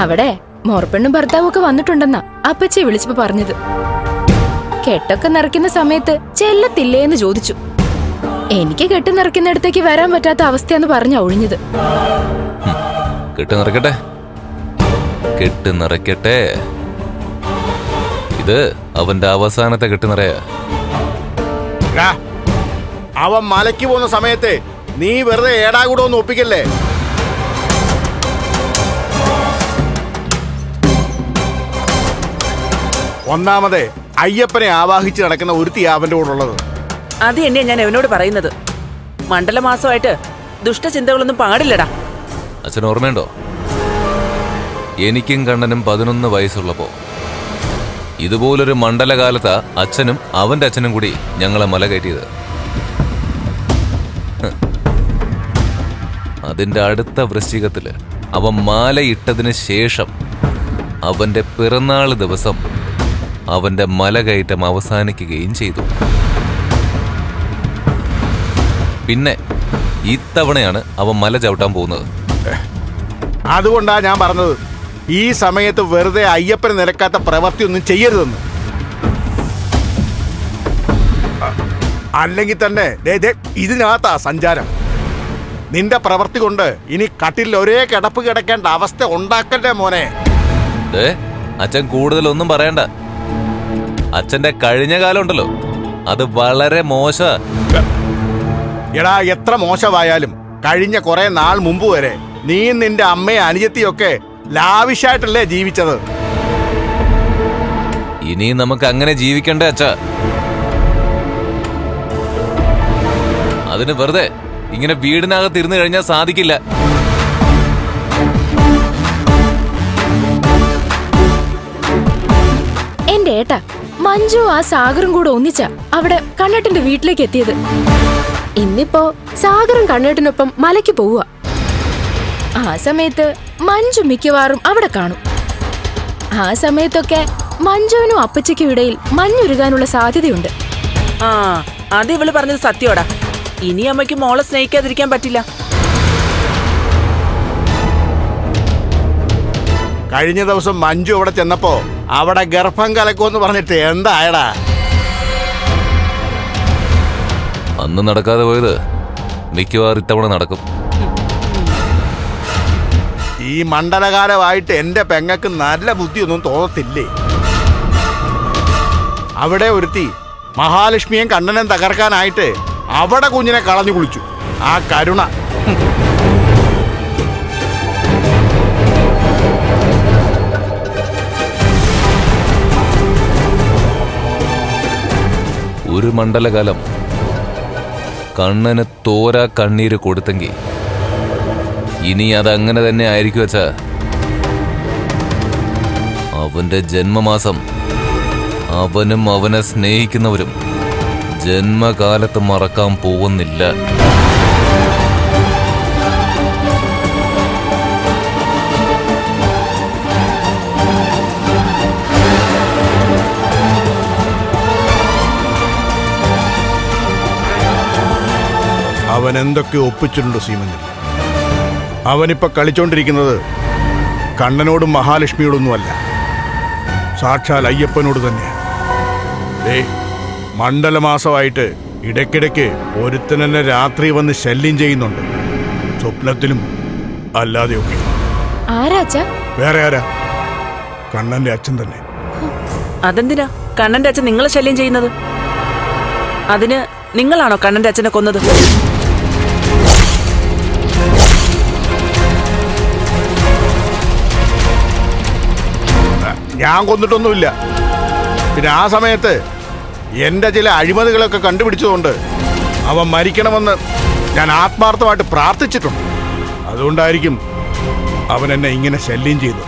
അവിടെ മോർപ്പെണ്ണും ഭർത്താവും ഒക്കെ വന്നിട്ടുണ്ടെന്നാ അപ്പച്ചി വിളിച്ചപ്പോ പറഞ്ഞത്. കെട്ടൊക്കെ നിറയ്ക്കുന്ന സമയത്ത് ചെല്ലത്തില്ലേന്ന് ചോദിച്ചു. എനിക്ക് കെട്ട് നിറയ്ക്കുന്നിടത്തേക്ക് വരാൻ പറ്റാത്ത അവസ്ഥയെന്ന് പറഞ്ഞ ഒഴിഞ്ഞത്. കെട്ട് നിറയ്ക്കട്ടെ, കെട്ട് നിറയ്ക്കട്ടെ. ഇത് അവന്റെ അവസാനത്തെ കെട്ട് നിറയാ. അവൻ മലയ്ക്ക് പോകുന്ന സമയത്ത് നീ വെറുതെ ഏടാകൂടെ ഒന്ന് ഒപ്പിക്കല്ലേ. ഒന്നാമത് അയ്യപ്പനെ ആവാഹിച്ച് നടക്കുന്ന ഒരുത്തി അവന്റെ കൂടെ ഉള്ളത്. അത് തന്നെയാ ഞാൻ അവനോട് പറയുന്നത്. മണ്ഡലമാസമായിട്ട് ദുഷ്ടചിന്തകളൊന്നും പാടില്ലടാ. അച്ഛൻ ഓർമ്മയുണ്ടോ, എനിക്കും കണ്ണനും 11 വയസ്സുള്ളപ്പോ ഇതുപോലൊരു മണ്ഡലകാലത്താ അച്ഛനും അവന്റെ അച്ഛനും കൂടി ഞങ്ങളെ മല കയറ്റിയത്. അതിന്റെ അടുത്ത വൃശ്ചികത്തില് അവൻ മാലയിട്ടതിന് ശേഷം അവന്റെ പിറന്നാള് ദിവസം അവന്റെ മലകയറ്റം അവസാനിക്കുകയും ചെയ്തു. പിന്നെ ഇത്തവണയാണ് അവൻ മല ചവിട്ടാൻ പോകുന്നത്. അതുകൊണ്ടാ ഞാൻ പറഞ്ഞത് ഈ സമയത്ത് വെറുതെ അയ്യപ്പന് നിരക്കാത്ത പ്രവൃത്തി ഒന്നും ചെയ്യരുതെന്ന്. അല്ലെങ്കിൽ തന്നെ ഇതിനകത്താ സഞ്ചാരം. നിന്റെ പ്രവൃത്തി കൊണ്ട് ഇനി കട്ടിൽ ഒരേ കിടപ്പ് കിടക്കേണ്ട അവസ്ഥ ഉണ്ടാക്കല്ലേ മോനെ. അച്ഛൻ കൂടുതലൊന്നും പറയണ്ട. അച്ഛന്റെ കഴിഞ്ഞ കാലം ഉണ്ടല്ലോ, അത് വളരെ മോശ. എടാ, എത്ര മോശമായാലും കഴിഞ്ഞ കുറെ നാൾ മുമ്പ് വരെ നീ നിന്റെ അമ്മയും അനുജത്തിയൊക്കെ ലാവിഷായിട്ടല്ലേ ജീവിച്ചത്. ഇനി നമുക്ക് അങ്ങനെ ജീവിക്കണ്ടേ അച്ഛാ? അതിന് വെറുതെ ഇങ്ങനെ വീടിനകത്ത് ഇരുന്ന് കഴിഞ്ഞാൽ സാധിക്കില്ല. എന്റെ ഏട്ടാ, മഞ്ജു ആ സാഗറും കൂടെ ഒന്നിച്ചാ അവിടെ കണ്ണേട്ടന്റെ വീട്ടിലേക്ക് എത്തിയത്. ഇന്നിപ്പോ സാഗറും കണ്ണേട്ടനൊപ്പം മലയ്ക്ക് പോവുക. ആ സമയത്ത് മഞ്ജു മിക്കവാറും അവിടെ കാണും. ആ സമയത്തൊക്കെ മഞ്ജുവിനും അപ്പച്ചയ്ക്കും ഇടയിൽ മഞ്ഞുരുകാനുള്ള സാധ്യതയുണ്ട്. ആ, അത് ഇവള് പറഞ്ഞത് സത്യോടാ. ഇനി അമ്മയ്ക്ക് മോളെ സ്നേഹിക്കാതിരിക്കാൻ പറ്റില്ല. കഴിഞ്ഞ ദിവസം മഞ്ജു അവിടെ ചെന്നപ്പോ അവിടെ ഗർഭം കലക്കുമെന്ന് പറഞ്ഞിട്ട് എന്തായടാ? അന്ന് നടക്കാതെ പോയത് മിക്കവാറും ഇത്തവണ നടക്കും. ഈ മണ്ഡലകാലമായിട്ട് എന്റെ പെങ്ങക്ക് നല്ല ബുദ്ധിയൊന്നും തോന്നത്തില്ലേ? അവിടെ ഒരുത്തി മഹാലക്ഷ്മിയും കണ്ണനും തകർക്കാനായിട്ട് അവിടെ കുഞ്ഞിനെ കളഞ്ഞു കുളിച്ചു. ആ കരുണ. ഒരു മണ്ഡലകാലം കണ്ണന് തോരാ കണ്ണീര് കൊടുത്തെങ്കിൽ ഇനി അതങ്ങനെ തന്നെ ആയിരിക്കും വച്ചാ. അവന്റെ ജന്മമാസം അവനും അവനെ സ്നേഹിക്കുന്നവരും ജന്മകാലത്ത് മറക്കാൻ പോകുന്നില്ല. അവൻ എന്തൊക്കെ ഒപ്പിച്ചിട്ടുണ്ട് സീമന്തിൽ. അവനിപ്പോ കളിച്ചോണ്ടിരിക്കുന്നത് കണ്ണനോടും മഹാലക്ഷ്മിയോടൊന്നുമല്ല, സാക്ഷാൽ അയ്യപ്പനോട് തന്നെയാണ്. മണ്ഡലമാസമായിട്ട് ഇടയ്ക്കിടയ്ക്ക് ഒരുത്തനെന്നെ രാത്രി വന്ന് ശല്യം ചെയ്യുന്നുണ്ട്, സ്വപ്നത്തിലും അല്ലാതെയൊക്കെ. വേറെ ആരാ? കണ്ണന്റെ അച്ഛൻ തന്നെ. അതെന്തിനാ കണ്ണന്റെ അച്ഛൻ നിങ്ങളെ ശല്യം ചെയ്യുന്നത്? അതിന് നിങ്ങളാണോ കണ്ണന്റെ അച്ഛനെ കൊന്നത്? ഞാൻ കൊന്നിട്ടൊന്നുമില്ല. പിന്നെ ആ സമയത്ത് എന്റെ ചില അഴിമതികളൊക്കെ കണ്ടുപിടിച്ചതുകൊണ്ട് അവൻ മരിക്കണമെന്ന് ഞാൻ ആത്മാർത്ഥമായിട്ട് പ്രാർത്ഥിച്ചിട്ടുണ്ട്. അതുകൊണ്ടായിരിക്കും അവൻ എന്നെ ഇങ്ങനെ ശല്യം ചെയ്തത്.